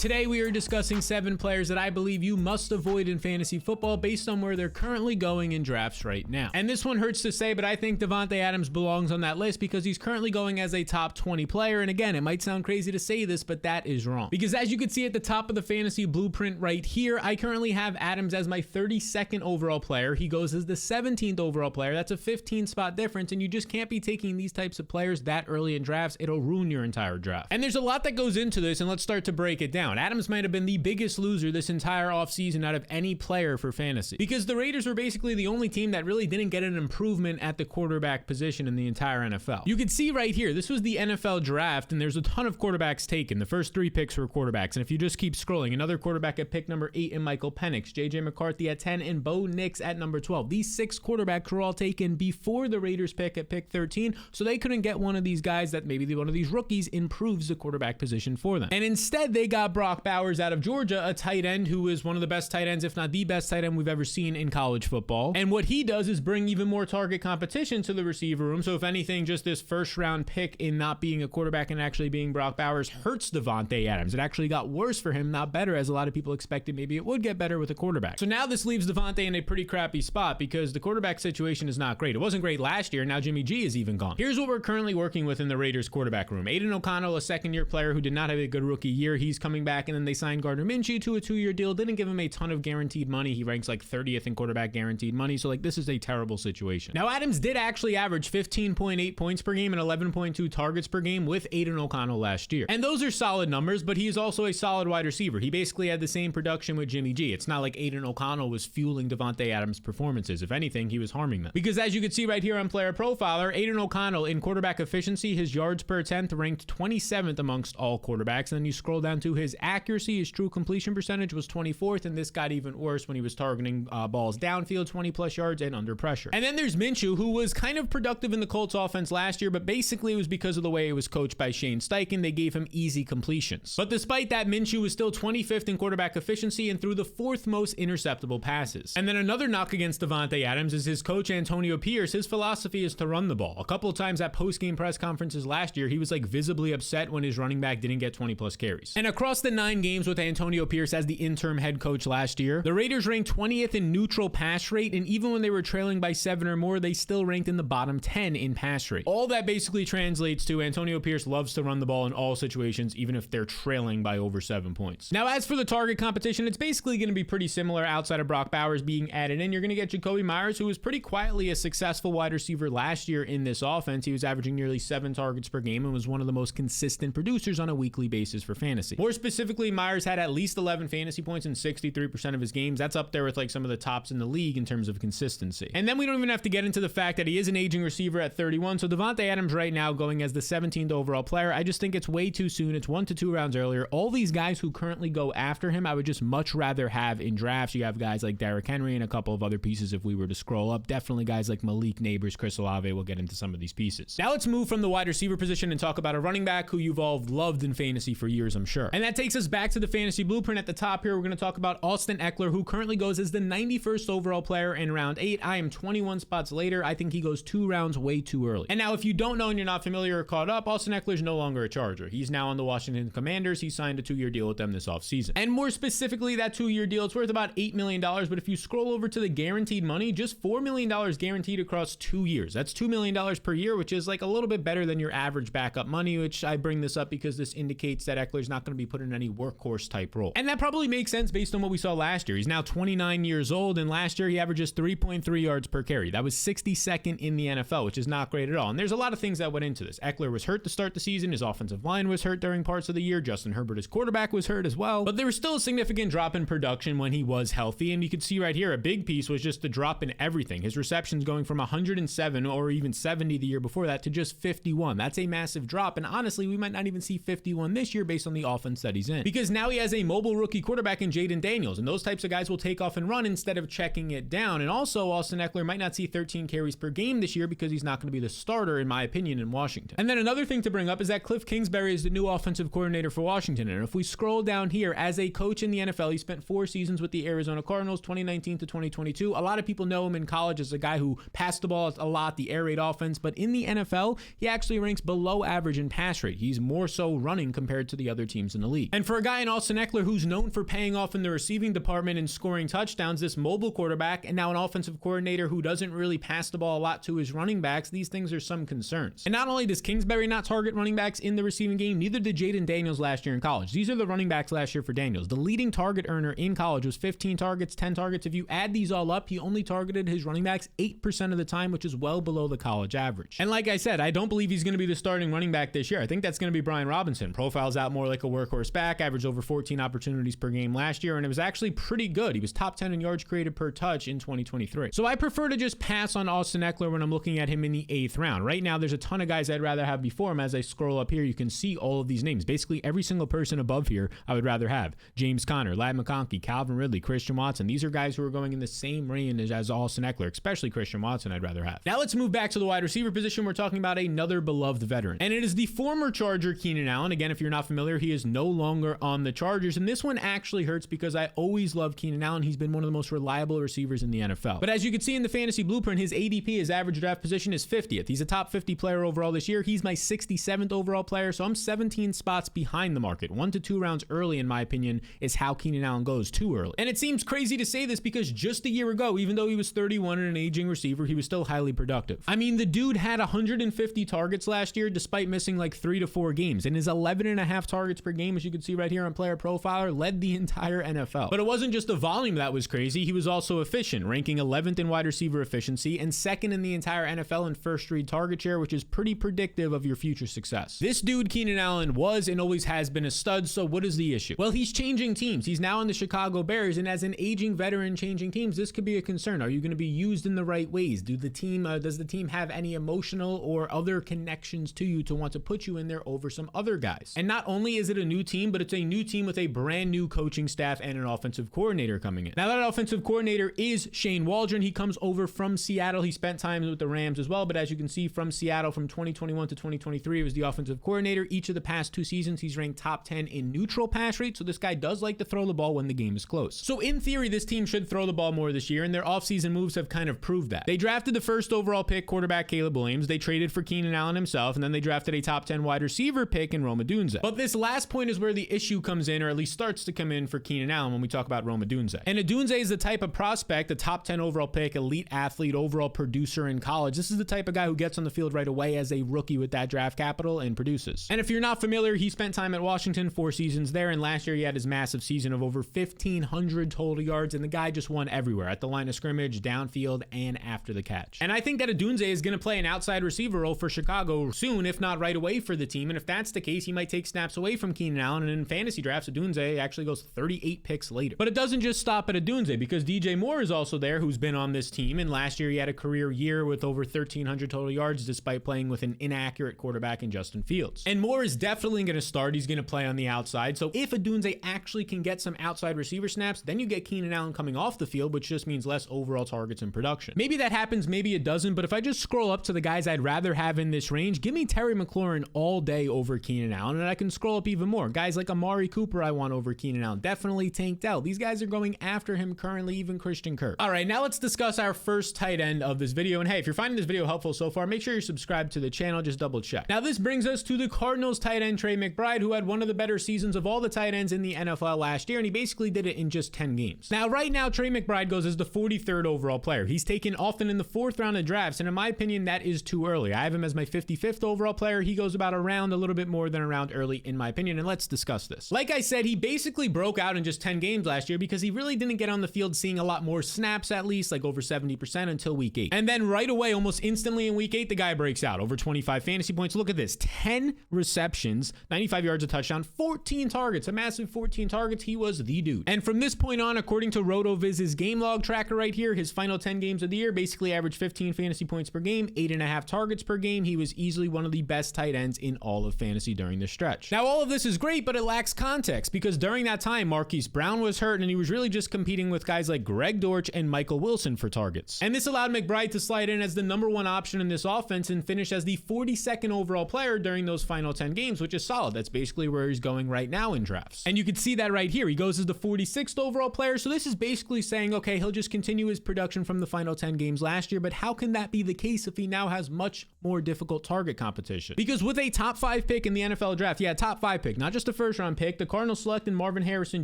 Today we are discussing 7 players that I believe you must avoid in fantasy football based on where they're currently going in drafts right now. And this one hurts to say, but I think Davante Adams belongs on that list because he's currently going as a top 20 player. And again, it might sound crazy to say this, but that is wrong. Because as you can see at the top of the fantasy blueprint right here, I currently have Adams as my 32nd overall player. He goes as the 17th overall player. That's a 15 spot difference, and you just can't be taking these types of players that early in drafts. It'll ruin your entire draft. And there's a lot that goes into this, and let's start to break it down. Adams might have been the biggest loser this entire offseason out of any player for fantasy because the Raiders were basically the only team that really didn't get an improvement at the quarterback position in the entire NFL. You can see right here, this was the NFL draft, and there's a ton of quarterbacks taken. The first 3 picks were quarterbacks, and if you just keep scrolling, another quarterback at pick number 8 in Michael Penix, J.J. McCarthy at 10, and Bo Nix at number 12. These 6 quarterbacks were all taken before the Raiders pick at pick 13, so they couldn't get one of these guys that maybe one of these rookies improves the quarterback position for them. And instead, they got Brock Bowers out of Georgia, a tight end who is one of the best tight ends, if not the best tight end we've ever seen in college football. And what he does is bring even more target competition to the receiver room. So if anything, just this first round pick in not being a quarterback and actually being Brock Bowers hurts Davante Adams. It actually got worse for him, not better, as a lot of people expected maybe it would get better with a quarterback. So now this leaves Davante in a pretty crappy spot because the quarterback situation is not great. It wasn't great last year. Now Jimmy G is even gone. Here's what we're currently working with in the Raiders quarterback room. Aiden O'Connell, a second-year player who did not have a good rookie year. He's coming back, and then they signed Gardner Minshew to a 2-year deal. Didn't give him a ton of guaranteed money. He ranks like 30th in quarterback guaranteed money. So this is a terrible situation. Now Adams did actually average 15.8 points per game and 11.2 targets per game with Aiden O'Connell last year. And those are solid numbers, but he is also a solid wide receiver. He basically had the same production with Jimmy G. It's not like Aiden O'Connell was fueling Davante Adams' performances. If anything, he was harming them. Because as you can see right here on Player Profiler, Aiden O'Connell in quarterback efficiency, his yards per attempt ranked 27th amongst all quarterbacks. And then you scroll down to his accuracy, his true completion percentage was 24th, and this got even worse when he was targeting balls downfield, 20 plus yards, and under pressure. And then there's Minshew, who was kind of productive in the Colts offense last year, but basically it was because of the way it was coached by Shane Steichen. They gave him easy completions. But despite that, Minshew was still 25th in quarterback efficiency and threw the 4th most interceptable passes. And then another knock against Davante Adams is his coach, Antonio Pierce. His philosophy is to run the ball. A couple of times at post-game press conferences last year, he was visibly upset when his running back didn't get 20 plus carries. And across the 9 games with Antonio Pierce as the interim head coach last year, the Raiders ranked 20th in neutral pass rate, and even when they were trailing by 7 or more, they still ranked in the bottom 10 in pass rate. All that basically translates to Antonio Pierce loves to run the ball in all situations, even if they're trailing by over 7 points. Now, as for the target competition, it's basically going to be pretty similar outside of Brock Bowers being added in. You're going to get Jacoby Myers, who was pretty quietly a successful wide receiver last year in this offense. He was averaging nearly 7 targets per game and was one of the most consistent producers on a weekly basis for fantasy. More specifically, Myers had at least 11 fantasy points in 63% of his games. That's up there with some of the tops in the league in terms of consistency. And then we don't even have to get into the fact that he is an aging receiver at 31. So Davante Adams right now going as the 17th overall player. I just think it's way too soon. It's 1 to 2 rounds earlier. All these guys who currently go after him, I would just much rather have in drafts. You have guys like Derrick Henry and a couple of other pieces if we were to scroll up. Definitely guys like Malik Neighbors, Chris Olave. We'll get into some of these pieces. Now let's move from the wide receiver position and talk about a running back who you've all loved in fantasy for years, I'm sure. And that takes us back to the fantasy blueprint at the top here. We're going to talk about Austin Ekeler, who currently goes as the 91st overall player in round 8. I am 21 spots later. I think he goes 2 rounds way too early. And now if you don't know and you're not familiar or caught up, Austin Ekeler is no longer a Charger. He's now on the Washington Commanders. He signed a 2-year deal with them this offseason. And more specifically, that 2-year deal, it's worth about $8 million. But if you scroll over to the guaranteed money, just $4 million guaranteed across 2 years. That's $2 million per year, which is a little bit better than your average backup money, which I bring this up because this indicates that Eckler's not going to be put in any workhorse type role. And that probably makes sense based on what we saw last year. He's now 29 years old, and last year he averages 3.3 yards per carry. That was 62nd in the NFL, which is not great at all. And there's a lot of things that went into this. Ekeler was hurt to start the season. His offensive line was hurt during parts of the year. Justin Herbert, his quarterback, was hurt as well. But there was still a significant drop in production when he was healthy. And you could see right here, a big piece was just the drop in everything. His receptions going from 107 or even 70 the year before that to just 51. That's a massive drop. And honestly, we might not even see 51 this year based on the offense that he's in. Because now he has a mobile rookie quarterback in Jaden Daniels. And those types of guys will take off and run instead of checking it down. And also, Austin Ekeler might not see 13 carries per game this year because he's not going to be the starter, in my opinion, in Washington. And then another thing to bring up is that Cliff Kingsbury is the new offensive coordinator for Washington. And if we scroll down here, as a coach in the NFL, he spent 4 seasons with the Arizona Cardinals, 2019 to 2022. A lot of people know him in college as a guy who passed the ball a lot, the air raid offense. But in the NFL, he actually ranks below average in pass rate. He's more so running compared to the other teams in the league. And for a guy in Austin Ekeler who's known for paying off in the receiving department and scoring touchdowns, this mobile quarterback and now an offensive coordinator who doesn't really pass the ball a lot to his running backs, these things are some concerns. And not only does Kingsbury not target running backs in the receiving game, neither did Jaden Daniels last year in college. These are the running backs last year for Daniels. The leading target earner in college was 15 targets, 10 targets. If you add these all up, he only targeted his running backs 8% of the time, which is well below the college average. And like I said, I don't believe he's going to be the starting running back this year. I think that's going to be Brian Robinson. Profiles out more like a workhorse back, averaged over 14 opportunities per game last year, and it was actually pretty good. He was top 10 in yards created per touch in 2023. So I prefer to just pass on Austin Ekeler when I'm looking at him in the 8th round. Right now, there's a ton of guys I'd rather have before him. As I scroll up here, you can see all of these names. Basically, every single person above here I would rather have. James Conner, Ladd McConkey, Calvin Ridley, Christian Watson. These are guys who are going in the same range as Austin Ekeler, especially Christian Watson I'd rather have. Now let's move back to the wide receiver position. We're talking about another beloved veteran, and it is the former Charger Keenan Allen. Again, if you're not familiar, he is no longer on the Chargers, and this one actually hurts because I always loved Keenan Allen. He's been one of the most reliable receivers in the NFL. But as you can see in the fantasy blueprint, his ADP, his average draft position, is 50th. He's a top 50 player overall this year. He's my 67th overall player, so I'm 17 spots behind the market. 1 to 2 rounds early, in my opinion, is how Keenan Allen goes too early. And it seems crazy to say this because just a year ago, even though he was 31 and an aging receiver, he was still highly productive. I mean, the dude had 150 targets last year despite missing like 3 to 4 games, and his 11.5 targets per game, as you can see right here on Player Profiler, led the entire NFL. But it wasn't just the volume that was crazy. He was also efficient, ranking 11th in wide receiver efficiency and 2nd in the entire NFL in first read target share, which is pretty predictive of your future success. This dude, Keenan Allen, was and always has been a stud, so what is the issue? Well, he's changing teams. He's now in the Chicago Bears, and as an aging veteran changing teams, this could be a concern. Are you going to be used in the right ways? Does the team have any emotional or other connections to you to want to put you in there over some other guys? And not only is it a new team, but it's a new team with a brand new coaching staff and an offensive coordinator coming in. Now, that offensive coordinator is Shane Waldron. He comes over from Seattle. He spent time with the Rams as well, but as you can see from Seattle from 2021 to 2023, he was the offensive coordinator. Each of the past 2 seasons, he's ranked top 10 in neutral pass rate, so this guy does like to throw the ball when the game is close. So in theory, this team should throw the ball more this year, and their offseason moves have kind of proved that. They drafted the first overall pick, quarterback Caleb Williams. They traded for Keenan Allen himself, and then they drafted a top 10 wide receiver pick in Rome Odunze. But this last point is where the issue comes in, or at least starts to come in for Keenan Allen when we talk about Rome Odunze. And Odunze is the type of prospect, a top 10 overall pick, elite athlete, overall producer in college. This is the type of guy who gets on the field right away as a rookie with that draft capital and produces. And if you're not familiar, he spent time at Washington, 4 seasons there, and last year he had his massive season of over 1,500 total yards, and the guy just won everywhere, at the line of scrimmage, downfield, and after the catch. And I think that Odunze is going to play an outside receiver role for Chicago soon, if not right away for the team, and if that's the case, he might take snaps away from Keenan Allen, and in fantasy drafts, Odunze actually goes 38 picks later. But it doesn't just stop at Odunze, because DJ Moore is also there, who's been on this team, and last year he had a career year with over 1,300 total yards despite playing with an inaccurate quarterback in Justin Fields. And Moore is definitely going to start. He's going to play on the outside, so if Odunze actually can get some outside receiver snaps, then you get Keenan Allen coming off the field, which just means less overall targets and production. Maybe that happens, maybe it doesn't, but if I just scroll up to the guys I'd rather have in this range, give me Terry McLaurin all day over Keenan Allen, and I can scroll up even more. Guys like Amari Cooper I want over Keenan Allen. Definitely Tank Dell. These guys are going after him currently, even Christian Kirk. All right, now let's discuss our first tight end of this video. And hey, if you're finding this video helpful so far, make sure you're subscribed to the channel. Just double check. Now this brings us to the Cardinals tight end Trey McBride, who had one of the better seasons of all the tight ends in the NFL last year, and he basically did it in just 10 games. Now right now, Trey McBride goes as the 43rd overall player. He's taken often in the 4th round of drafts, and in my opinion, that is too early. I have him as my 55th overall player. He goes about a little bit more than a round early in my opinion, and let's discuss this. Like I said, he basically broke out in just 10 games last year because he really didn't get on the field seeing a lot more snaps, at least like over 70% until week 8. And then right away, almost instantly in week 8, the guy breaks out over 25 fantasy points. Look at this, 10 receptions, 95 yards, a touchdown, 14 targets, a massive 14 targets. He was the dude. And from this point on, according to RotoViz's game log tracker right here, his final 10 games of the year basically averaged 15 fantasy points per game, 8.5 targets per game. He was easily one of the best tight ends in all of fantasy during this stretch. Now, all of this is great, but it lacks context because during that time, Marquise Brown was hurt and he was really just competing with guys like Greg Dortch and Michael Wilson for targets. And this allowed McBride to slide in as the #1 option in this offense and finish as the 42nd overall player during those final 10 games, which is solid. That's basically where he's going right now in drafts. And you can see that right here. He goes as the 46th overall player. So this is basically saying, okay, he'll just continue his production from the final 10 games last year, but how can that be the case if he now has much more difficult target competition? Because with a top 5 pick in the NFL draft, yeah, top 5 pick, not just a first round pick, the Cardinals selected Marvin Harrison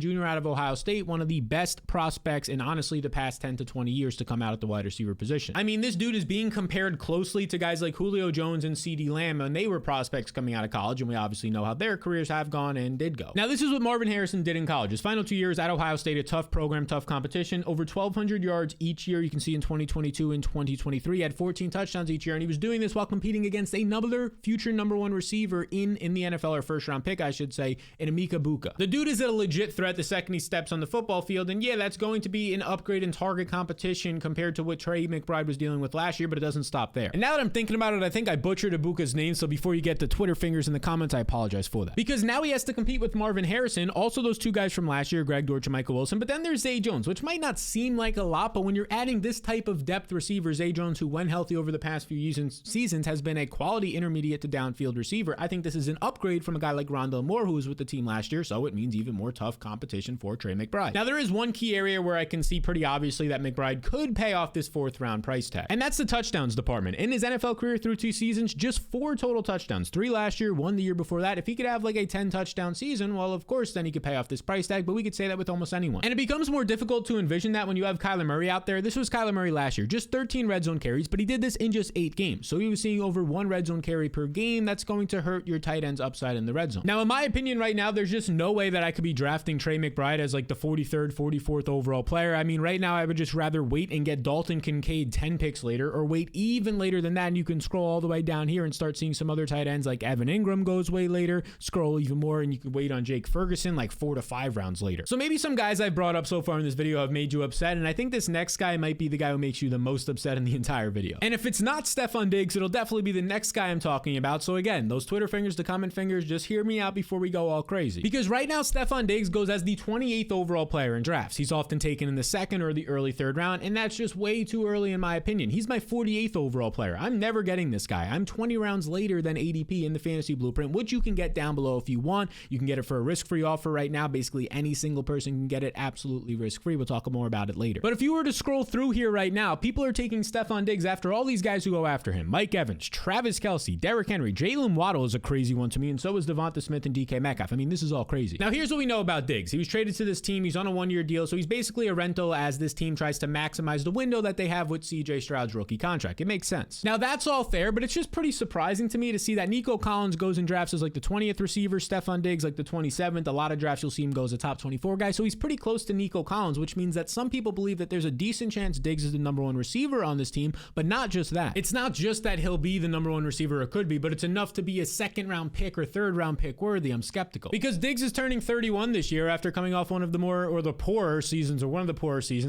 Jr. out of Ohio State, one of the best prospects in honestly the past 10 to 20 years to come out at the wide receiver position. I mean, this dude is being compared closely to guys like Julio Jones and CeeDee Lamb, and they were prospects coming out of college, and we obviously know how their careers have gone and did go. Now, this is what Marvin Harrison did in college. His final 2 years at Ohio State, a tough program, tough competition, over 1,200 yards each year. You can see in 2022 and 2023, he had 14 touchdowns each year, and he was doing this while competing against another future number one receiver in the NFL, or first round pick, I should say, in Emeka Buka. The dude is a legit threat the second he steps on the football field, and yeah, that's going to be an upgrade in target competition compared to what Trey McBride was dealing with last year, but it doesn't stop there. And now that I'm thinking about it, I think I butchered Ibuka's name, so before you get the Twitter fingers in the comments, I apologize for that. Because now he has to compete with Marvin Harrison, also those two guys from last year, Greg Dortch and Michael Wilson, but then there's Zay Jones, which might not seem like a lot, but when you're adding this type of depth receiver, Zay Jones, who when healthy over the past few seasons has been a quality intermediate to downfield receiver, I think this is an upgrade from a guy like Rondale Moore, who was with the team last year, so it means even more tough competition for Trey McBride. Now, there is one key area where I can see pretty obviously that McBride could pay off this fourth round price tag, and that's the touchdowns department. In his NFL career through 2 seasons, just 4 total touchdowns, 3 last year, 1 the year before that. If he could have like a 10 touchdown season, well, of course, then he could pay off this price tag, but we could say that with almost anyone. And it becomes more difficult to envision that when you have Kyler Murray out there. This was Kyler Murray last year, just 13 red zone carries, but he did this in just 8 games. So he was seeing over 1 red zone carry per game. That's going to hurt your tight end's upside in the red zone. Now, in my opinion right now, there's just no way that I could be drafting Trey McBride as like the 43rd, 44th overall player. I mean, right now, I would just rather wait and get Dalton Kincaid 10 picks later, or wait even later than that, and you can scroll all the way down here and start seeing some other tight ends like Evan Ingram goes way later, scroll even more, and you can wait on Jake Ferguson like 4 to 5 rounds later. So maybe some guys I've brought up so far in this video have made you upset, and I think this next guy might be the guy who makes you the most upset in the entire video. And if it's not Stefon Diggs, it'll definitely be the next guy I'm talking about. So again, those Twitter fingers, the comment fingers, just hear me out before we go all crazy. Because right now, Stefon Diggs goes as the 28th overall player in drafts. He's often taken in the second or the early third round, and that's just way too early in my opinion. He's my 48th overall player. I'm never getting this guy. I'm 20 rounds later than ADP in the fantasy blueprint, which you can get down below if you want. You can get it for a risk-free offer right now. Basically, any single person can get it absolutely risk-free. We'll talk more about it later. But if you were to scroll through here right now, people are taking Stefon Diggs after all these guys who go after him. Mike Evans, Travis Kelce, Derrick Henry, Jalen Waddle is a crazy one to me, and so is Devonta Smith and DK Metcalf. I mean, this is all crazy. Now, here's what we know about Diggs. He was traded to this team. He's on a 1-year deal, so he's basically a rental as this team tries to maximize the window that they have with CJ Stroud's rookie contract. It makes sense. Now, that's all fair, but it's just pretty surprising to me to see that Nico Collins goes in drafts as like the 20th receiver, Stefon Diggs like the 27th. A lot of drafts you'll see him go as a top 24 guy, so he's pretty close to Nico Collins, which means that some people believe that there's a decent chance Diggs is the number 1 receiver on this team, but not just that. It's not just that he'll be the number 1 receiver, or could be, but it's enough to be a 2nd round pick or 3rd round pick worthy. I'm skeptical. Because Diggs is turning 31 this year after coming off one of the poorer seasons,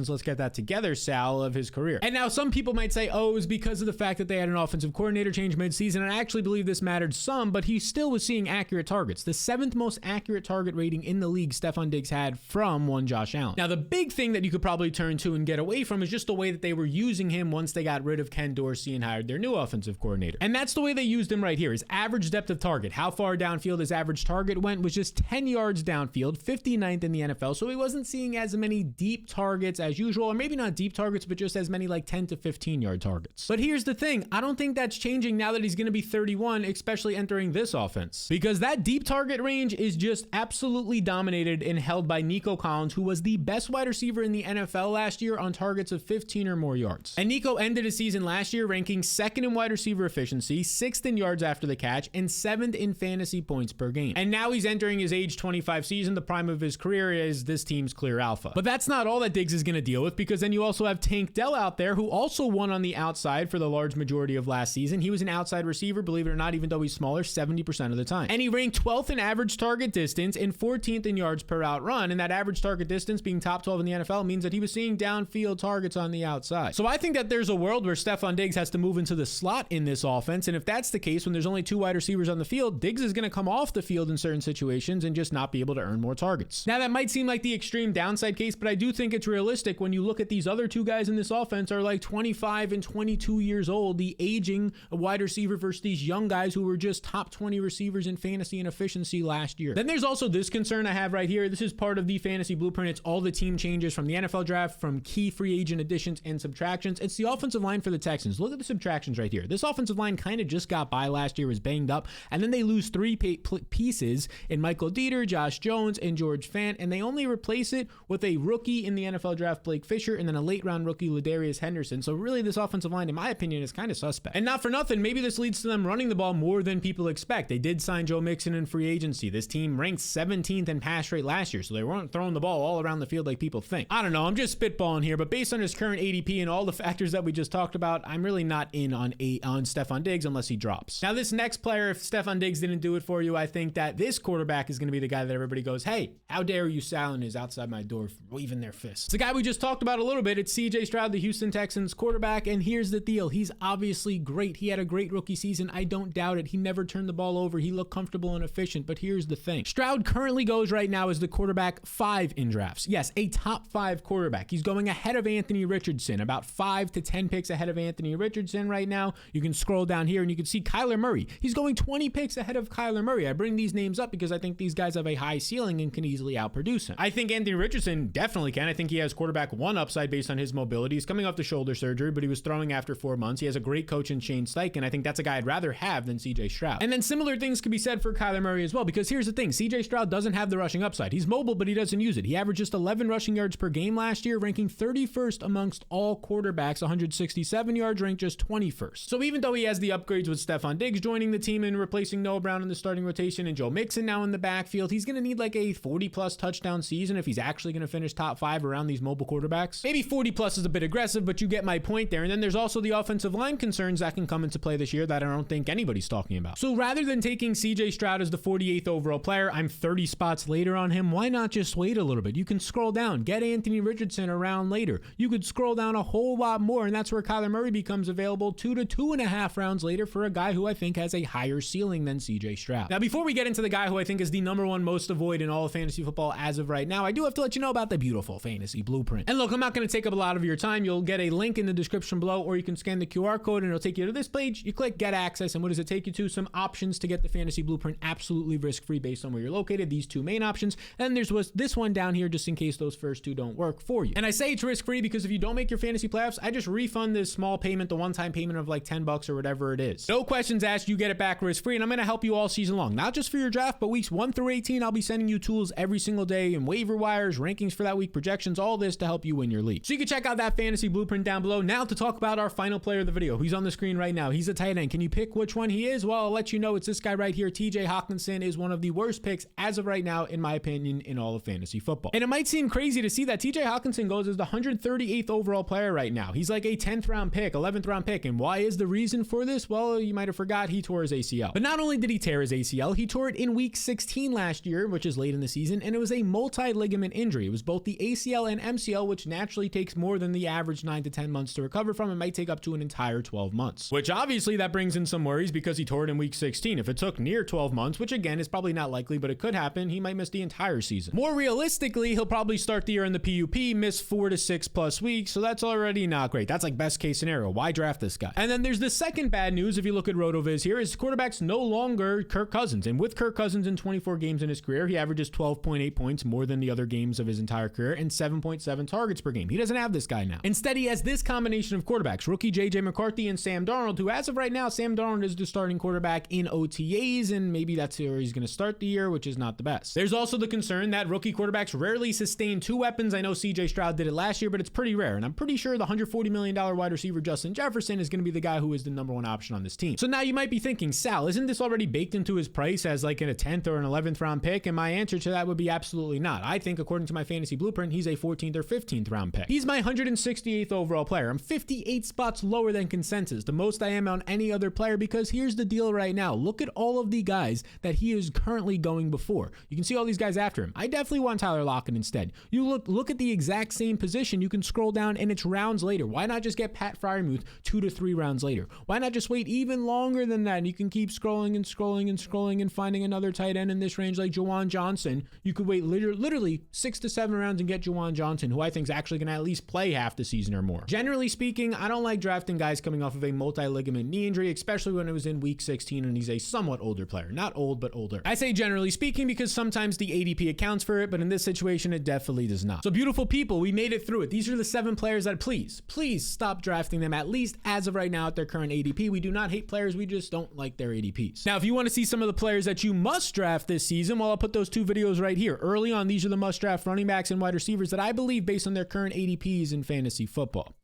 let's get that together, Sal, of his career. And now some people might say, oh, it was because of the fact that they had an offensive coordinator change mid-season, and I actually believe this mattered some, but he still was seeing accurate targets. The 7th most accurate target rating in the league Stefon Diggs had from one Josh Allen. Now, the big thing that you could probably turn to and get away from is just the way that they were using him once they got rid of Ken Dorsey and hired their new offensive coordinator. And that's the way they used him right here. His average depth of target, how far downfield his average target went, was just 10 yards downfield, 59th in the NFL, so he wasn't seeing as many deep targets as usual, or maybe not deep targets, but just as many like 10 to 15 yard targets. But here's the thing, I don't think that's changing now that he's going to be 31, especially entering this offense, because that deep target range is just absolutely dominated and held by Nico Collins, who was the best wide receiver in the NFL last year on targets of 15 or more yards. And Nico ended his season last year ranking 2nd in wide receiver efficiency, 6th in yards after the catch, and 7th in fantasy points per game. And now he's entering his age 25 season. The prime of his career is this team's clear alpha. But that's not all that Diggs is going to deal with, because then you also have Tank Dell out there, who also won on the outside for the large majority of last season. He was an outside receiver, believe it or not, even though he's smaller, 70% of the time. And he ranked 12th in average target distance and 14th in yards per out run. And that average target distance being top 12 in the NFL means that he was seeing downfield targets on the outside. So I think that there's a world where Stefon Diggs has to move into the slot in this offense. And if that's the case, when there's only 2 wide receivers on the field, Diggs is going to come off the field in certain situations and just not be able to earn more targets. Now, that might seem like the extreme downside case, but I do think it's realistic when you look at these other 2 guys in this offense are like 25 and 22 years old, the aging wide receiver versus these young guys who were just top 20 receivers in fantasy and efficiency last year. Then there's also this concern I have right here. This is part of the fantasy blueprint. It's all the team changes from the NFL draft, from key free agent additions and subtractions. It's the offensive line for the Texans. Look at the subtractions right here. This offensive line kind of just got by last year, was banged up, and then they lose 3 pieces in Michael Dieter, Josh Jones, and George Fant, and they only replace it with a rookie in the NFL draft, Blake Fisher, and then a late round rookie, Ladarius Henderson. So really this offensive line, in my opinion, is kind of suspect. And not for nothing, maybe this leads to them running the ball more than people expect. They did sign Joe Mixon in free agency. This team ranked 17th in pass rate last year, so they weren't throwing the ball all around the field like people think. I don't know, I'm just spitballing here, but based on his current ADP and all the factors that we just talked about, I'm really not in on Stefon Diggs unless he drops. Now this next player, if Stefon Diggs didn't do it for you, I think that this quarterback is going to be the guy that everybody goes, hey, how dare you Salen is outside my door waving their fists. It's the guy we just talked about a little bit. It's CJ Stroud, the Houston Texans quarterback, and here's the deal. He's obviously great. He had a great rookie season. I don't doubt it. He never turned the ball over. He looked comfortable and efficient, but here's the thing. Stroud currently goes right now as the quarterback 5 in drafts. Yes, a top 5 quarterback. He's going ahead of Anthony Richardson, about 5 to 10 picks ahead of Anthony Richardson right now. You can scroll down here and you can see Kyler Murray. He's going 20 picks ahead of Kyler Murray. I bring these names up because I think these guys have a high ceiling and can easily outproduce him. I think Anthony Richardson definitely can. I think he has quarterback 1 upside based on his mobility. He's coming off the shoulder surgery, but he was throwing after 4 months. He has a great coach in Shane Steichen. I think that's a guy I'd rather have than CJ Stroud. And then similar things could be said for Kyler Murray as well, because here's the thing. CJ Stroud doesn't have the rushing upside. He's mobile, but he doesn't use it. He averaged just 11 rushing yards per game last year, ranking 31st amongst all quarterbacks, 167 yards, ranked just 21st. So even though he has the upgrades with Stefon Diggs joining the team and replacing Noah Brown in the starting rotation and Joe Mixon now in the backfield, he's going to need like a 40-plus touchdown season if he's actually going to finish top 5 around these mobile quarterbacks. Maybe 40-plus is a bit aggressive, but you get my point there. And then there's also the offensive line concerns that can come into play this year that I don't think anybody's talking about. So rather than taking CJ Stroud as the 48th overall player, I'm 30 spots later on him. Why not just wait a little bit? You can scroll down, get Anthony Richardson around later. You could scroll down a whole lot more, and that's where Kyler Murray becomes available 2 to 2.5 rounds later for a guy who I think has a higher ceiling than CJ Stroud. Now, before we get into the guy who I think is the #1 most avoid in all of fantasy football as of right now, I do have to let you know about the beautiful fantasy blueprint. And look, I'm not going to take up a lot of your time. You'll get a link in the description below, or you can scan the QR code and it'll take you to this page. You click get access, and what does it take you to? Some options to get the fantasy blueprint absolutely risk-free based on where you're located. These 2 main options. And there's this one down here just in case those first 2 don't work for you. And I say it's risk-free because if you don't make your fantasy playoffs, I just refund this small payment, the one-time payment of like $10 or whatever it is. No questions asked, you get it back risk-free, and I'm going to help you all season long. Not just for your draft, but weeks 1 through 18, I'll be sending you tools every single day and waiver wires, rankings for that week, projections, all this to help you win your league. So you can check out that fantasy blueprint down below. Now to talk about our final player of the video. He's on the screen right now. He's a tight end. Can you pick which one he is? Well, I'll let you know. It's this guy right here. TJ Hockenson is one of the worst picks as of right now, in my opinion, in all of fantasy football. And it might seem crazy to see that TJ Hockenson goes as the 138th overall player right now. He's like a 10th round pick, 11th round pick. And why is the reason for this? Well, you might have forgot he tore his ACL. But not only did he tear his ACL, he tore it in week 16 last year, which is late in the season, and it was a multi-ligament injury. It was both the ACL and MCL, which naturally takes more than the average 9 to 10 months to recover from. It might take up to an entire 12 months, which obviously that brings in some worries because he tore it in week 16. If it took near 12 months, which again is probably not likely, but it could happen, he might miss the entire season. More realistically, he'll probably start the year in the PUP, miss 4 to 6 plus weeks, so that's already not great. That's like best case scenario. Why draft this guy? And then there's the second bad news if you look at RotoViz here, is quarterback's no longer Kirk Cousins. And with Kirk Cousins in 24 games in his career, he averages 12.8 points more than the other games of his entire career and 7.7 targets per game. He doesn't have this guy now. Instead, he has this combination of quarterbacks, rookie J.J. McCarthy and Sam Darnold, who as of right now, Sam Darnold is the starting quarterback in OTAs, and maybe that's where he's going to start the year, which is not the best. There's also the concern that rookie quarterbacks rarely sustain 2 weapons. I know CJ Stroud did it last year, but it's pretty rare, and I'm pretty sure the $140 million wide receiver Justin Jefferson is going to be the guy who is the #1 option on this team. So now you might be thinking, Sal, isn't this already baked into his price as like in a 10th or an 11th round pick? And my answer to that would be absolutely not. I think according to my fantasy blueprint, he's a 14th or 15th round pick. He's my 168th overall player. I'm 58 spots lower than consensus, the most I am on any other player, because here's the deal right now. Look at all of the guys that he is currently going before. You can see all these guys after him. I definitely want Tyler Lockett instead. You look at the exact same position. You can scroll down and it's rounds later. Why not just get Pat Freiermuth 2 to 3 rounds later? Why not just wait even longer than that? And you can keep scrolling and scrolling and scrolling and finding another tight end in this range like Juwan Johnson. You could wait literally 6 to 7 rounds and get Juwan Johnson, who I think is actually going to at least play half the season or more. Generally speaking, I don't like drafting guys coming off of a multi-ligament knee injury, especially when it was in week 16 and he's a somewhat older player. Not old, but older. I say generally speaking because sometimes the ADP accounts for it, but in this situation, it definitely does not. So beautiful people, we made it through it. These are the 7 players that please stop drafting them, at least as of right now at their current ADP. We do not hate players, we just don't like their ADPs. Now, if you want to see some of the players that you must must draft this season, well, I'll put those 2 videos right here. Early on, these are the must draft running backs and wide receivers that I believe based on their current ADPs in fantasy football.